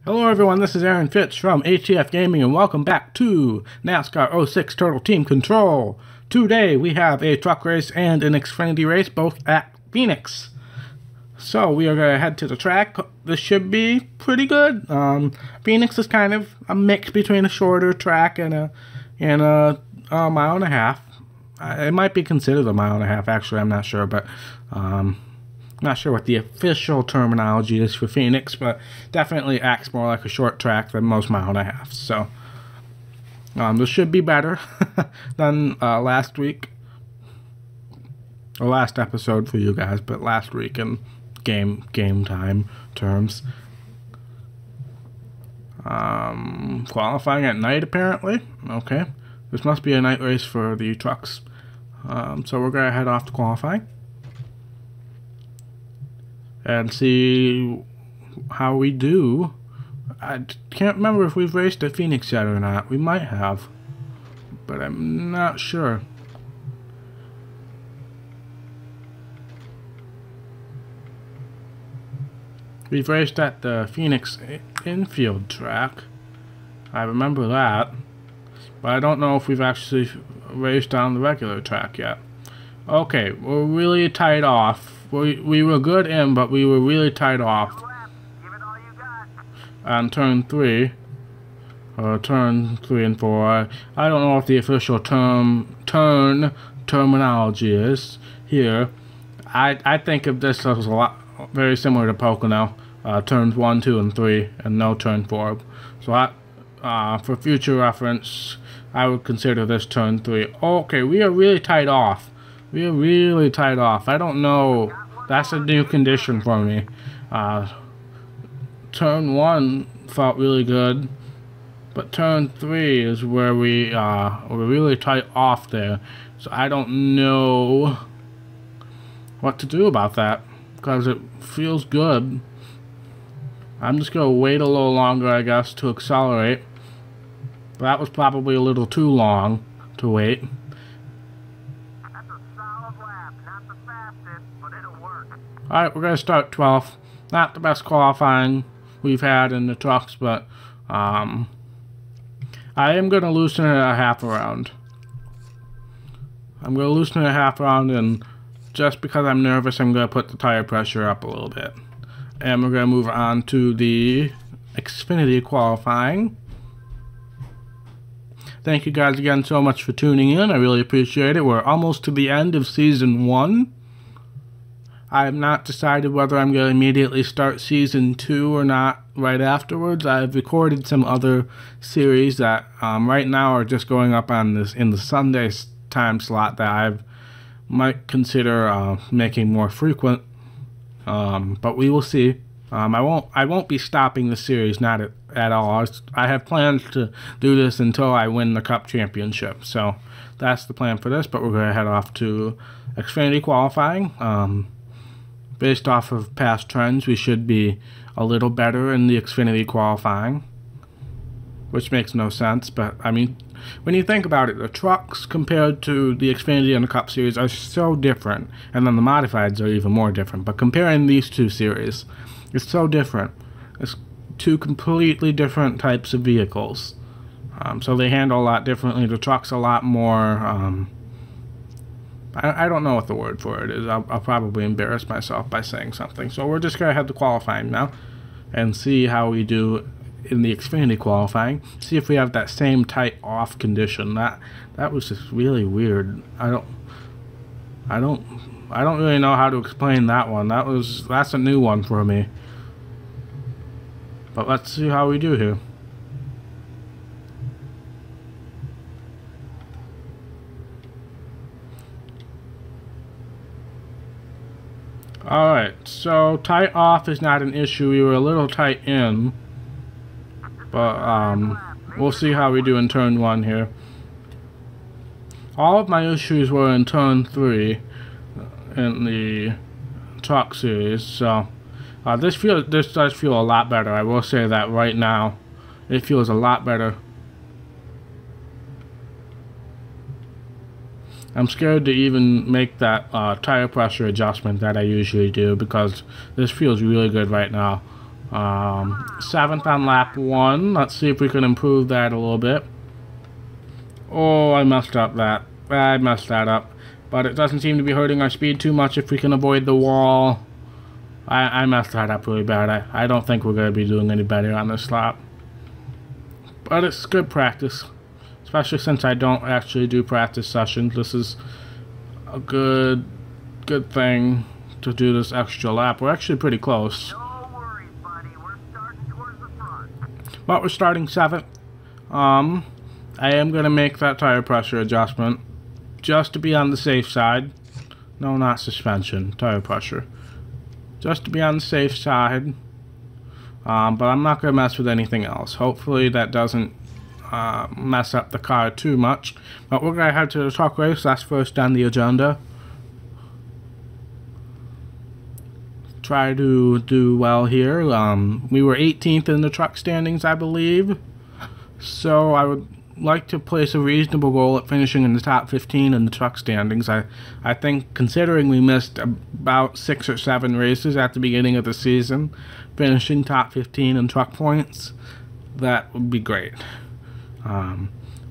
Hello everyone, this is Aaron Fitz from ATF Gaming and welcome back to NASCAR 06 Turtle Team Control. Today we have a truck race and an Xfinity race, both at Phoenix. So we are going to head to the track. This should be pretty good. Phoenix is kind of a mix between a shorter track and a mile and a half. It might be considered a mile and a half, actually, I'm not sure, but not sure what the official terminology is for Phoenix, but definitely acts more like a short track than most mile and a half. So this should be better than last week, or last episode for you guys, but last week in game time terms. Qualifying at night apparently. Okay, this must be a night race for the trucks. So we're gonna head off to qualifying and see how we do. I can't remember if we've raced at Phoenix yet or not. We might have, but I'm not sure. We've raced at the Phoenix infield track. I remember that, but I don't know if we've actually raced on the regular track yet. Okay, we're really tight off. We were good in, but we were really tight off on turn 3, or turn 3 and 4. I don't know if the official turn terminology is here. I think of this as a lot very similar to Pocono, turns 1, 2, and 3, and no turn 4. So for future reference, I would consider this turn 3. Okay, we are really tight off. We are really tight off. I don't know. That's a new condition for me. Turn 1 felt really good, but turn 3 is where we're really tight off there. So I don't know what to do about that because it feels good. I'm just gonna wait a little longer, I guess, to accelerate. That was probably a little too long to wait. Alright, we're going to start 12th. Not the best qualifying we've had in the trucks, but I am going to loosen it a half a round. I'm going to loosen it a half round, and just because I'm nervous, I'm going to put the tire pressure up a little bit. And we're going to move on to the Xfinity qualifying. Thank you guys again so much for tuning in. I really appreciate it. We're almost to the end of Season 1. I have not decided whether I'm going to immediately start Season 2 or not right afterwards. I've recorded some other series that right now are just going up on this in the Sunday time slot that I might consider making more frequent. But we will see. I won't be stopping the series, not at all. I have plans to do this until I win the Cup Championship. So that's the plan for this. But we're going to head off to Xfinity qualifying. Based off of past trends, we should be a little better in the Xfinity qualifying, which makes no sense. But I mean, when you think about it, the trucks compared to the Xfinity and the Cup Series are so different, and then the modifieds are even more different. But comparing these two series, it's so different. It's two completely different types of vehicles. So they handle a lot differently. The truck's a lot more, I don't know what the word for it is. I'll probably embarrass myself by saying something. So we're just going to head to qualifying now and see how we do in the Xfinity qualifying. See if we have that same tight off condition. That was just really weird. I don't really know how to explain that one. That's a new one for me. But let's see how we do here. Alright, so tight off is not an issue. We were a little tight in, but we'll see how we do in turn 1 here. All of my issues were in turn 3 in the truck series, so this does feel a lot better. I will say that right now. It feels a lot better. I'm scared to even make that tire pressure adjustment that I usually do because this feels really good right now. 7th on lap 1. Let's see if we can improve that a little bit. Oh, I messed up that. I messed that up. But it doesn't seem to be hurting our speed too much if we can avoid the wall. I messed that up really bad. I don't think we're going to be doing any better on this lap. But it's good practice. Especially since I don't actually do practice sessions. This is a good thing to do this extra lap. We're actually pretty close. No worries, buddy. We're starting towards the front. But we're starting 7th. I am going to make that tire pressure adjustment just to be on the safe side. No, not suspension, tire pressure. Just to be on the safe side. But I'm not going to mess with anything else. Hopefully that doesn't mess up the car too much. But we're going to head to the truck race. That's first on the agenda. Try to do well here. We were 18th in the truck standings, I believe. So I would like to place a reasonable goal at finishing in the top 15 in the truck standings. I think, considering we missed about 6 or 7 races at the beginning of the season, finishing top 15 in truck points, that would be great.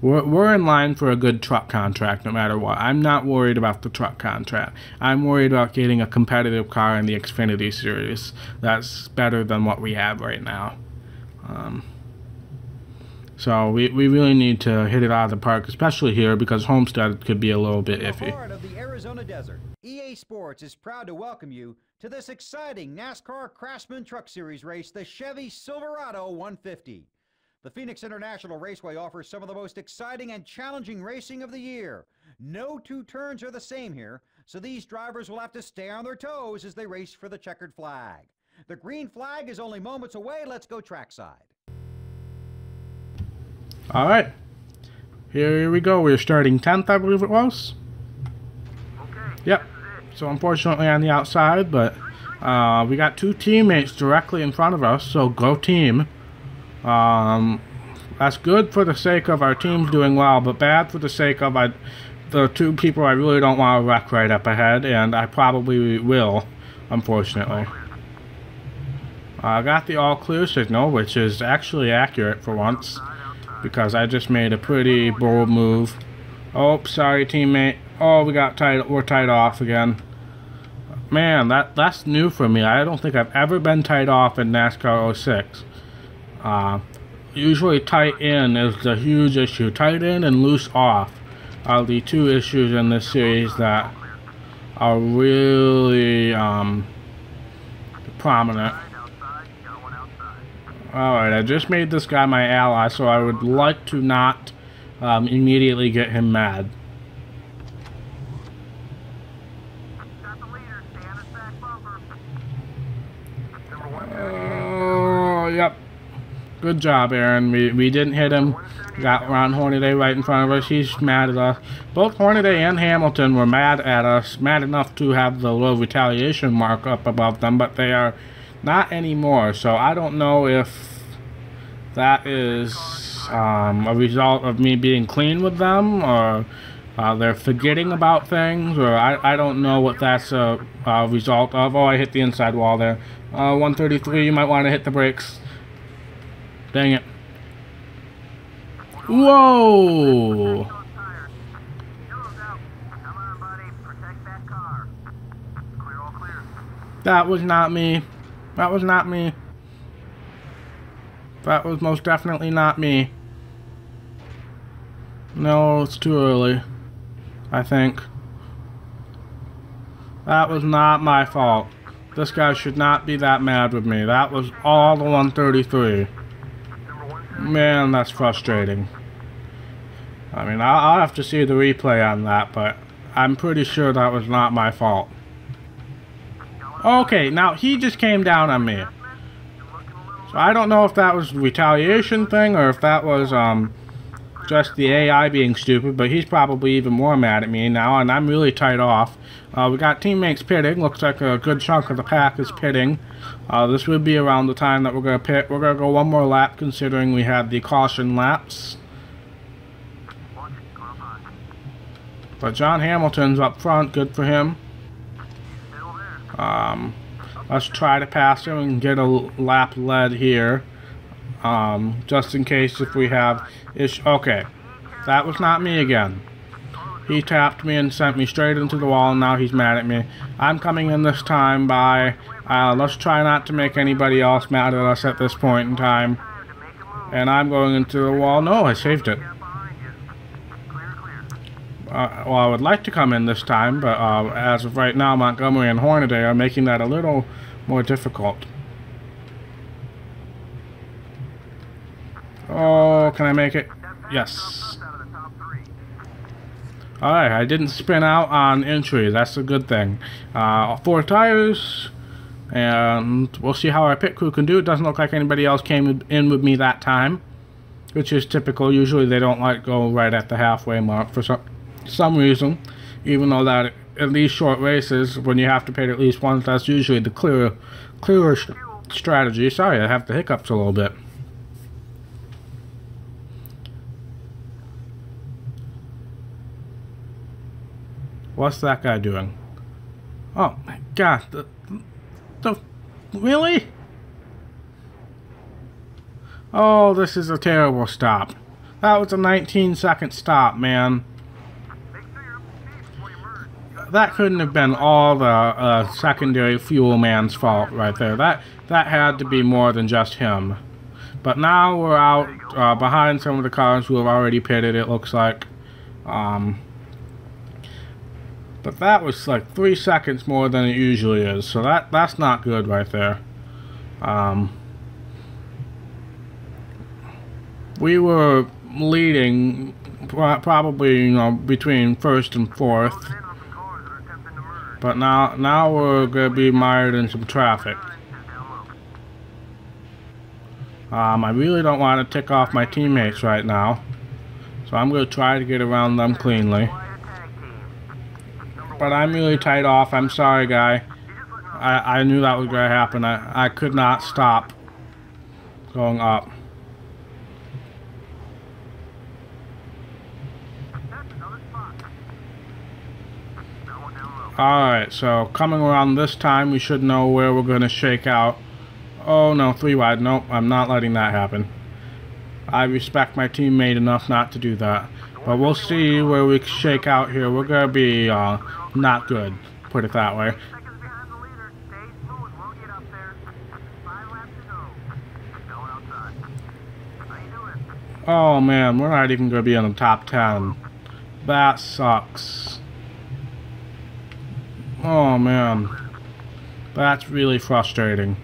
We're in line for a good truck contract no matter what. I'm not worried about the truck contract. I'm worried about getting a competitive car in the Xfinity Series that's better than what we have right now. So we really need to hit it out of the park, especially here, because Homestead could be a little bit iffy. In the heart of the Arizona desert, EA Sports is proud to welcome you to this exciting NASCAR Craftsman Truck Series race, the Chevy Silverado 150. The Phoenix International Raceway offers some of the most exciting and challenging racing of the year. No two turns are the same here, so these drivers will have to stay on their toes as they race for the checkered flag. The green flag is only moments away. Let's go trackside. Alright, here we go. We're starting 10th, I believe it was. Okay. Yep, so unfortunately on the outside, but we got 2 teammates directly in front of us, so go team. That's good for the sake of our teams doing well, but bad for the sake of the 2 people I really don't want to wreck right up ahead, and I probably will, unfortunately. I got the all clear signal, which is actually accurate for once, because I just made a pretty bold move. Oh, sorry teammate. Oh, we're tied off again. Man, that's new for me. I don't think I've ever been tied off in NASCAR 06. Usually tight in is the huge issue. Tight in and loose off are the 2 issues in this series that are really prominent. Alright, I just made this guy my ally, so I would like to not immediately get him mad. Oh, yep. Good job, Aaron. We didn't hit him. Got Ron Hornaday right in front of us. He's mad at us. Both Hornaday and Hamilton were mad at us. Mad enough to have the little retaliation mark up above them, but they are not anymore. So I don't know if that is a result of me being clean with them, or they're forgetting about things, or I don't know what that's a result of. Oh, I hit the inside wall there. 133, you might want to hit the brakes. Dang it. Whoa! That was not me. That was not me. That was most definitely not me. No, it's too early, I think. That was not my fault. This guy should not be that mad with me. That was all the 133. Man, that's frustrating. I mean, I'll have to see the replay on that, but I'm pretty sure that was not my fault. Okay, now he just came down on me. So I don't know if that was a retaliation thing or if that was just the AI being stupid, but he's probably even more mad at me now, and I'm really tight off. We got teammates pitting. Looks like a good chunk of the pack is pitting. This would be around the time that we're going to pit. We're going to go one more lap, considering we had the caution laps. But John Hamilton's up front. Good for him. Let's try to pass him and get a lap led here. Just in case if we have ish. Okay, that was not me again. He tapped me and sent me straight into the wall, and now he's mad at me. I'm coming in this time by... let's try not to make anybody else mad at us at this point in time. And I'm going into the wall. No, I saved it. Well, I would like to come in this time, but as of right now, Montgomery and Hornaday are making that a little more difficult. Oh, can I make it? Yes. Alright, I didn't spin out on entry. That's a good thing. 4 tires, and we'll see how our pit crew can do. It doesn't look like anybody else came in with me that time, which is typical. Usually they don't like go right at the halfway mark for some reason, even though that at these short races, when you have to pit at least once, that's usually the clearer strategy. Sorry, I have the hiccups a little bit. What's that guy doing? Oh my God! Really? Oh, this is a terrible stop. That was a 19-second stop, man. That couldn't have been all the secondary fuel man's fault right there. That had to be more than just him. But now we're out behind some of the cars who have already pitted, it looks like. But that was like 3 seconds more than it usually is, so that's not good right there. We were leading probably, you know, between first and fourth, but now we're gonna be mired in some traffic. I really don't want to tick off my teammates right now, so I'm gonna try to get around them cleanly. But I'm really tight off. I'm sorry, guy. I knew that was going to happen. I could not stop going up. Alright, so coming around this time, we should know where we're going to shake out. Oh no, 3 wide. Nope, I'm not letting that happen. I respect my teammate enough not to do that. But we'll see where we shake out here. We're going to be not good, put it that way. Oh man, we're not even going to be in the top 10. That sucks. Oh man. That's really frustrating.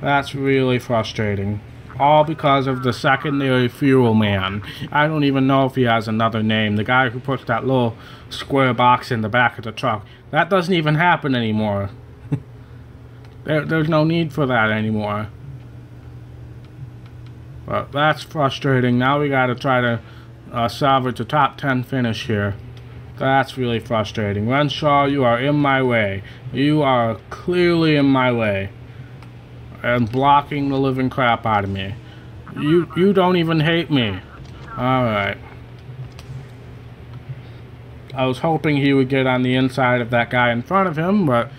That's really frustrating. All because of the secondary fuel man. I don't even know if he has another name. The guy who puts that little square box in the back of the truck. That doesn't even happen anymore. There's no need for that anymore. But that's frustrating. Now we gotta try to salvage a top 10 finish here. That's really frustrating. Renshaw, you are in my way. You are clearly in my way. And blocking the living crap out of me. You don't even hate me. Alright. I was hoping he would get on the inside of that guy in front of him, but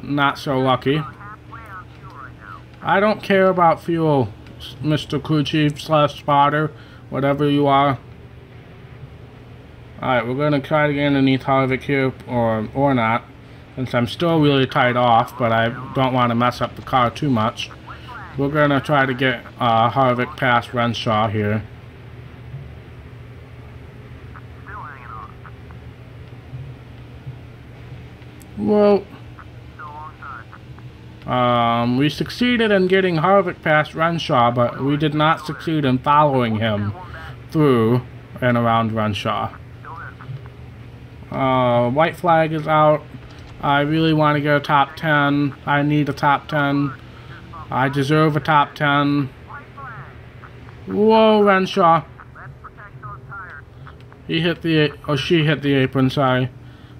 not so lucky. I don't care about fuel, Mr. Crew Chief / spotter, whatever you are. Alright, we're gonna try to get underneath Harvick here, or not. Since I'm still really tight off, but I don't want to mess up the car too much. We're going to try to get Harvick past Renshaw here. Well, we succeeded in getting Harvick past Renshaw, but we did not succeed in following him through and around Renshaw. White flag is out. I really want to get a top 10. I need a top 10. I deserve a top 10. Whoa, Renshaw. He hit the... Oh, she hit the apron, sorry.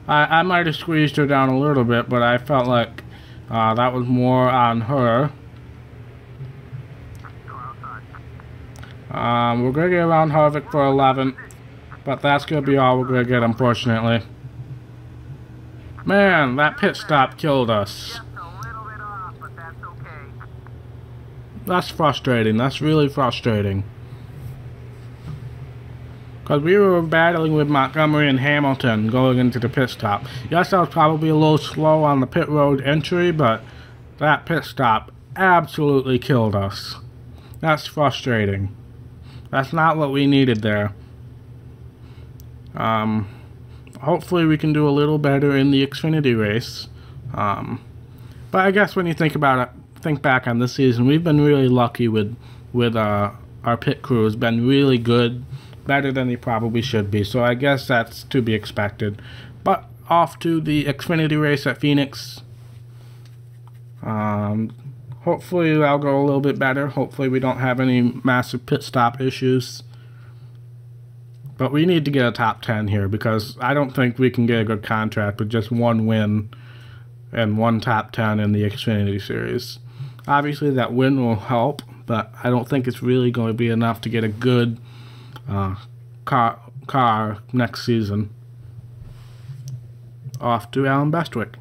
I might have squeezed her down a little bit, but I felt like that was more on her. We're going to get around Harvick for 11th, but that's going to be all we're going to get, unfortunately. Man, that pit stop killed us. Just a little bit off, but that's okay. That's frustrating. That's really frustrating. Because we were battling with Montgomery and Hamilton going into the pit stop. Yes, I was probably a little slow on the pit road entry, but that pit stop absolutely killed us. That's frustrating. That's not what we needed there. Hopefully we can do a little better in the Xfinity race. But I guess when you think about it, think back on this season, we've been really lucky with our pit crew has been really good, better than they probably should be. So I guess that's to be expected. But off to the Xfinity race at Phoenix. Hopefully that'll go a little bit better. Hopefully we don't have any massive pit stop issues. But we need to get a top 10 here because I don't think we can get a good contract with just one win and one top 10 in the Xfinity Series. Obviously that win will help, but I don't think it's really going to be enough to get a good car next season. Off to Alan Bestwick.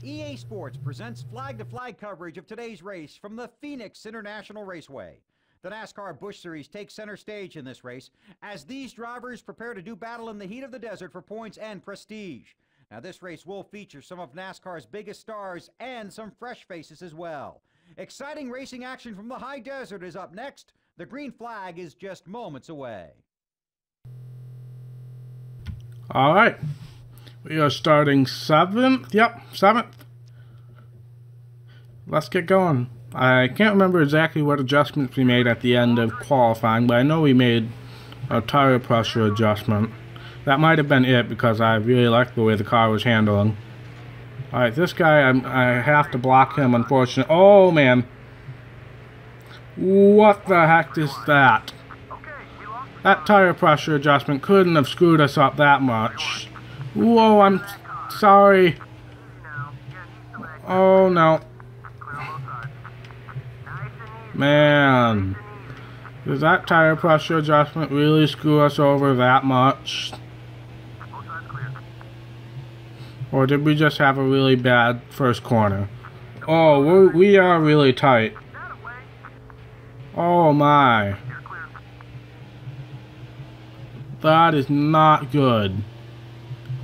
EA Sports presents flag-to-flag coverage of today's race from the Phoenix International Raceway. The NASCAR Busch Series takes center stage in this race as these drivers prepare to do battle in the heat of the desert for points and prestige. Now, this race will feature some of NASCAR's biggest stars and some fresh faces as well. Exciting racing action from the high desert is up next. The green flag is just moments away. All right. We are starting 7th. Yep, 7th. Let's get going. I can't remember exactly what adjustments we made at the end of qualifying, but I know we made a tire pressure adjustment. That might have been it because I really liked the way the car was handling. Alright, this guy, I have to block him, unfortunately. Oh, man. What the heck is that? That tire pressure adjustment couldn't have screwed us up that much. Whoa, I'm sorry. Oh, no. Man, does that tire pressure adjustment really screw us over that much? Or did we just have a really bad first corner? Oh, we are really tight. Oh my. That is not good.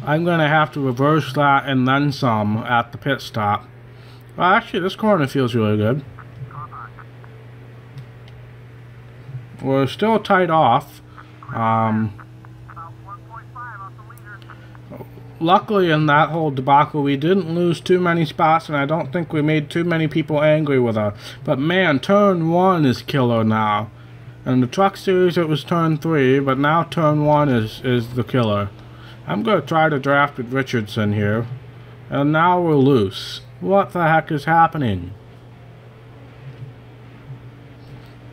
I'm going to have to reverse that and then some at the pit stop. Well, actually, this corner feels really good. We're still tight off. Luckily in that whole debacle we didn't lose too many spots, and I don't think we made too many people angry with us. But man, turn 1 is killer now. In the truck series it was turn 3, but now turn 1 is the killer. I'm going to try to draft with Richardson here. And now we're loose. What the heck is happening?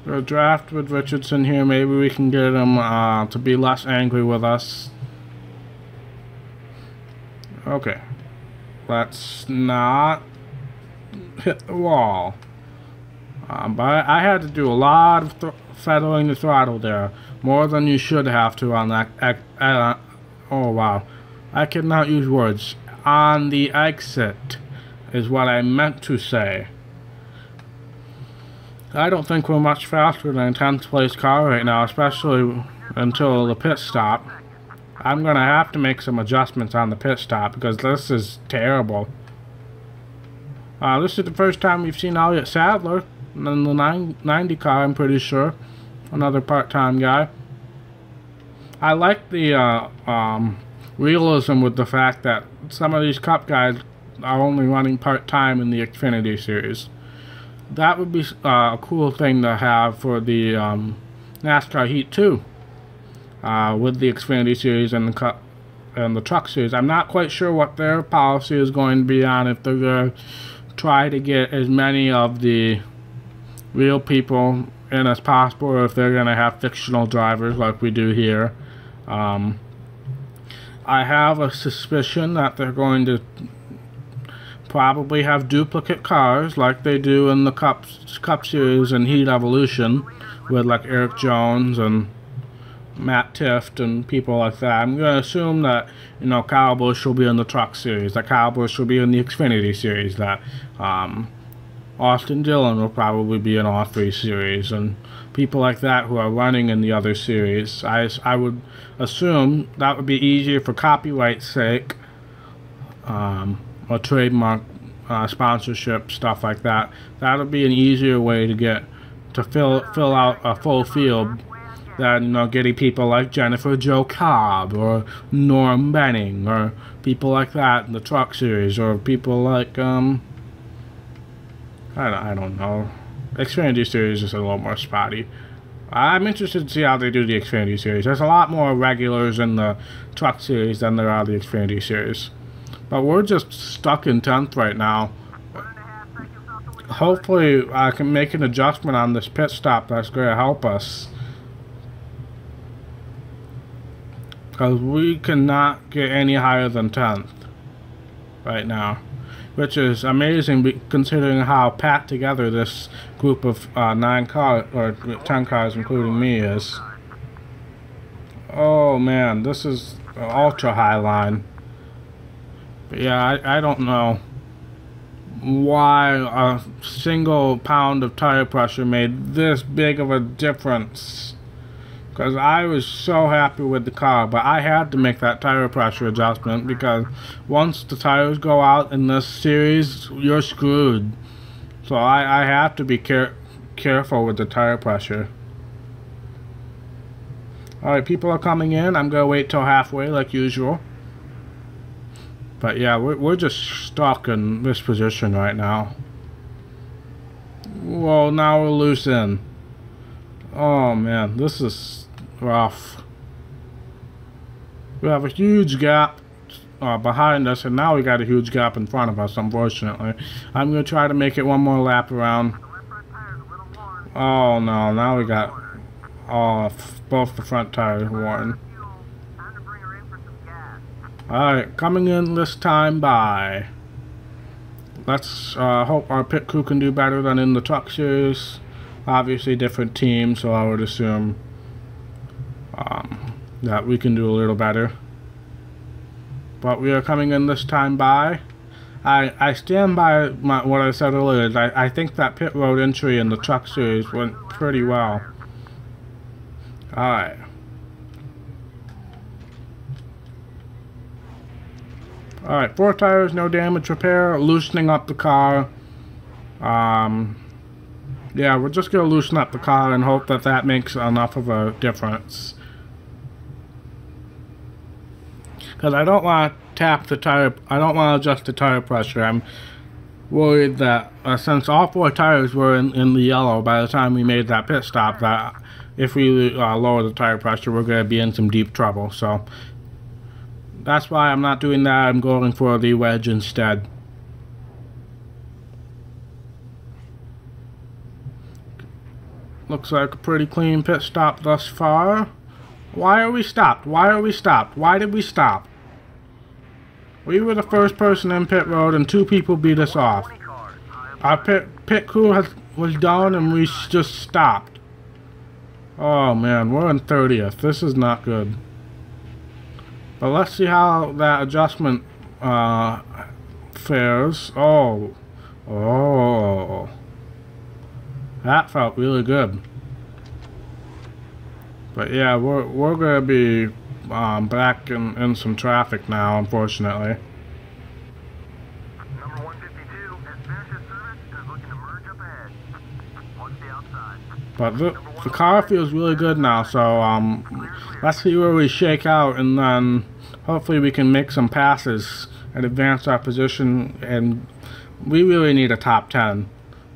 We'll draft with Richardson here. Maybe we can get him to be less angry with us. Okay. Let's not hit the wall. But I had to do a lot of feathering the throttle there. More than you should have to on that. Oh, wow. I cannot use words. On the exit is what I meant to say. I don't think we're much faster than a 10th place car right now, especially until the pit stop. I'm going to have to make some adjustments on the pit stop because this is terrible. This is the first time we've seen Elliott Sadler in the 90 car, I'm pretty sure. Another part-time guy. I like the realism with the fact that some of these Cup guys are only running part-time in the Xfinity Series. That would be a cool thing to have for the NASCAR Heat 2 with the Xfinity Series and the Truck Series. I'm not quite sure what their policy is going to be on, if they're going to try to get as many of the real people in as possible, or if they're going to have fictional drivers like we do here. I have a suspicion that they're going to probably have duplicate cars like they do in the Cup Series and Heat Evolution with like Eric Jones and Matt Tift and people like that. I'm going to assume that, you know, Kyle Busch will be in the Truck Series, that Kyle Busch will be in the Xfinity Series, that Austin Dillon will probably be in all 3 series, and people like that who are running in the other series. I would assume that would be easier for copyright's sake, or trademark sponsorship, stuff like that. That would be an easier way to get to fill out a full field than, you know, getting people like Jennifer Jo Cobb or Norm Benning or people like that in the Truck Series, or people like I don't know. Xfinity Series is a little more spotty. I'm interested to see how they do the Xfinity Series. There's a lot more regulars in the Truck Series than there are the Xfinity Series. But we're just stuck in 10th right now. Hopefully I can make an adjustment on this pit stop that's going to help us. Because we cannot get any higher than 10th right now. Which is amazing considering how packed together this group of 9 cars, or 10 cars including me, is. Oh man, this is an ultra high line. But yeah, I don't know why a single pound of tire pressure made this big of a difference. Because I was so happy with the car, but I had to make that tire pressure adjustment because once the tires go out in this series, you're screwed. So I have to be careful with the tire pressure. Alright, people are coming in. I'm going to wait till halfway like usual. But yeah, we're just stuck in this position right now. Well, now we're loose in. Oh man, this is rough. We have a huge gap behind us, and now we got a huge gap in front of us, unfortunately. I'm going to try to make it one more lap around. Oh no, now we got both the front tires worn. Alright, coming in this time by. Let's hope our pit crew can do better than in the Truck Series. Obviously different teams, so I would assume that we can do a little better. But we are coming in this time by. I stand by what I said earlier. I think that pit road entry in the Truck Series went pretty well. Alright. Alright, 4 tires, no damage repair, loosening up the car. Yeah, we're just going to loosen up the car and hope that that makes enough of a difference. Because I don't want to tap the tire, I don't want to adjust the tire pressure. I'm worried that since all 4 tires were in the yellow by the time we made that pit stop, that if we lower the tire pressure, we're going to be in some deep trouble. So that's why I'm not doing that. I'm going for the wedge instead. Looks like a pretty clean pit stop thus far. Why are we stopped? Why are we stopped? Why did we stop? We were the first person in pit road and 2 people beat us off. Our pit crew was done and we just stopped. Oh man, we're in 30th. This is not good. But let's see how that adjustment fares. Oh. That felt really good. But yeah, we're gonna be back in some traffic now, unfortunately. Number 152 has finished his service and is looking to merge up ahead. Watch the outside. But the car feels really good now, so let's see where we shake out, and then hopefully we can make some passes and advance our position. And we really need a top 10.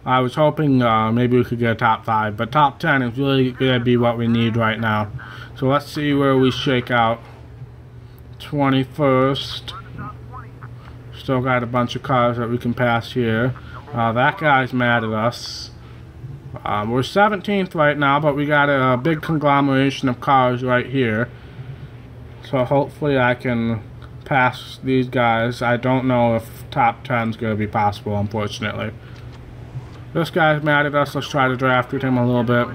I was hoping maybe we could get a top 5, but top 10 is really going to be what we need right now. So let's see where we shake out. 21st. Still got a bunch of cars that we can pass here. That guy's mad at us. We're 17th right now, but we got a big conglomeration of cars right here. So hopefully I can pass these guys. I don't know if top 10 is going to be possible, unfortunately. This guy's mad at us. Let's try to draft with him a little bit.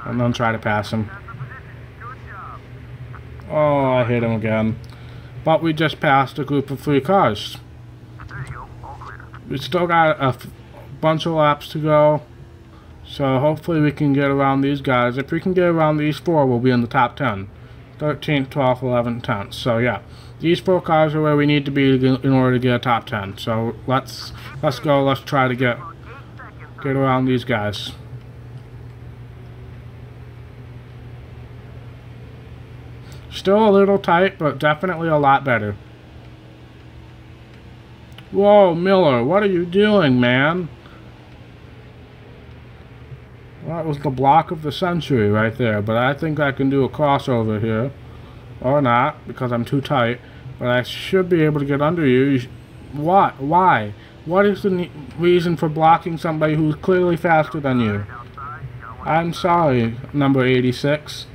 and then try to pass him. That's the position. Good job. Oh, I hit him again. But we just passed a group of 3 cars. There you go. All clear. We still got a bunch of laps to go. So hopefully we can get around these guys. If we can get around these 4, we'll be in the top 10. 13th, 12th, 11th, 10th. So yeah, these 4 cars are where we need to be in order to get a top 10. So let's go. Let's try to get around these guys. Still a little tight, but definitely a lot better. Whoa, Miller, what are you doing, man? Well, that was the block of the century right there, but I think I can do a crossover here. Or not, because I'm too tight. But I should be able to get under you. What? Why? What is the reason for blocking somebody who's clearly faster than you? I'm sorry, number 86.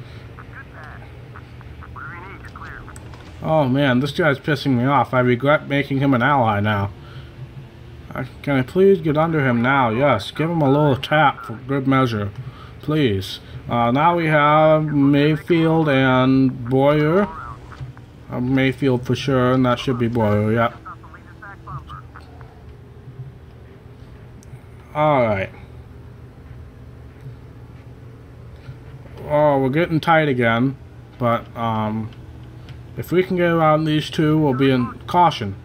Oh man, this guy's pissing me off. I regret making him an ally now. Can I please get under him now? Yes, give him a little tap for good measure. Please. Now we have Mayfield and Boyer. Mayfield for sure, and that should be Boyer, yep. Alright. Oh, we're getting tight again. But, if we can get around these 2, we'll be in caution.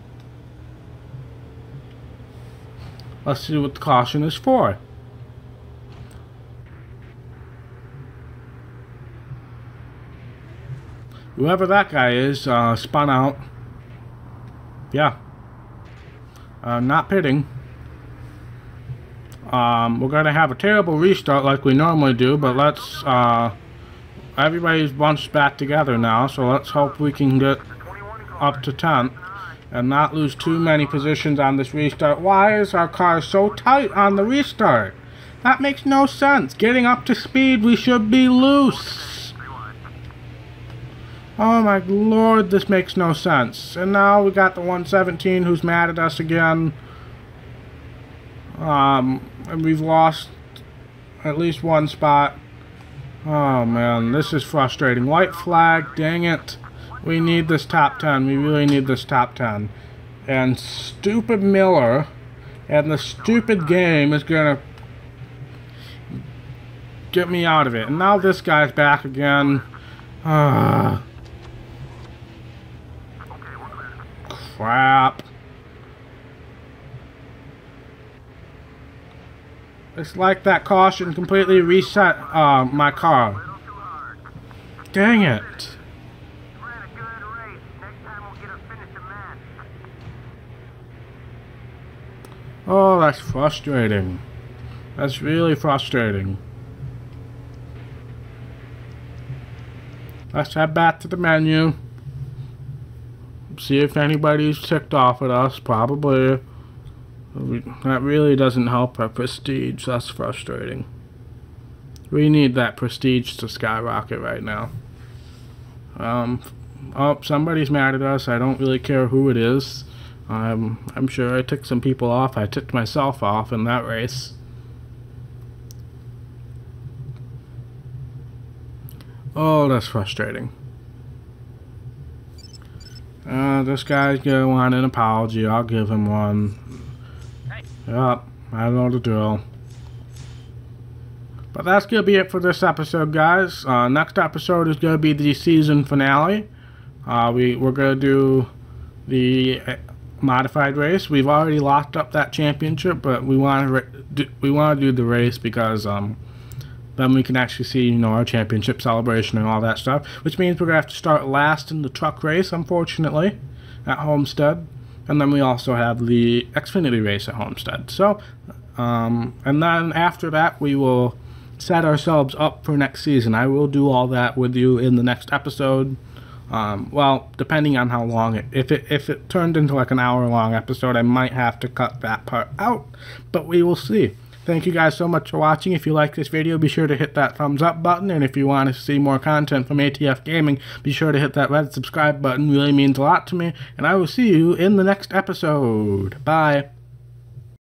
Let's see what the caution is for. Whoever that guy is, spun out. Yeah. Not pitting. We're gonna have a terrible restart like we normally do, but let's, everybody's bunched back together now, so let's hope we can get up to 10th. And not lose too many positions on this restart. Why is our car so tight on the restart? That makes no sense. Getting up to speed, we should be loose. Oh my lord, this makes no sense. And now we got the 117 who's mad at us again. And we've lost at least 1 spot. Oh man, this is frustrating. White flag, dang it. We need this top 10. We really need this top 10. And stupid Miller and the stupid game is going to get me out of it. And now this guy's back again. Crap. It's like that caution completely reset my car. Dang it. Oh, that's frustrating. That's really frustrating. Let's head back to the menu. See if anybody's ticked off at us. Probably. That really doesn't help our prestige. That's frustrating. We need that prestige to skyrocket right now. Oh, somebody's mad at us. I don't really care who it is. I'm sure I ticked some people off. I ticked myself off in that race. Oh, that's frustrating. This guy's gonna want an apology. I'll give him one. Yep, I know the drill. But that's gonna be it for this episode, guys. Next episode is gonna be the season finale. We're gonna do the modified race. We've already locked up that championship, but we want to do the race because then we can actually see, you know, our championship celebration and all that stuff. Which means we're gonna have to start last in the truck race, unfortunately, at Homestead, and then we also have the Xfinity race at Homestead. So, and then after that, we will set ourselves up for next season. I will do all that with you in the next episode. Well, depending on how long if it turned into like an hour-long episode, I might have to cut that part out, but we will see. Thank you guys so much for watching. If you like this video, be sure to hit that thumbs up button, and if you want to see more content from ATF Gaming, be sure to hit that red subscribe button. It really means a lot to me, and I will see you in the next episode. Bye.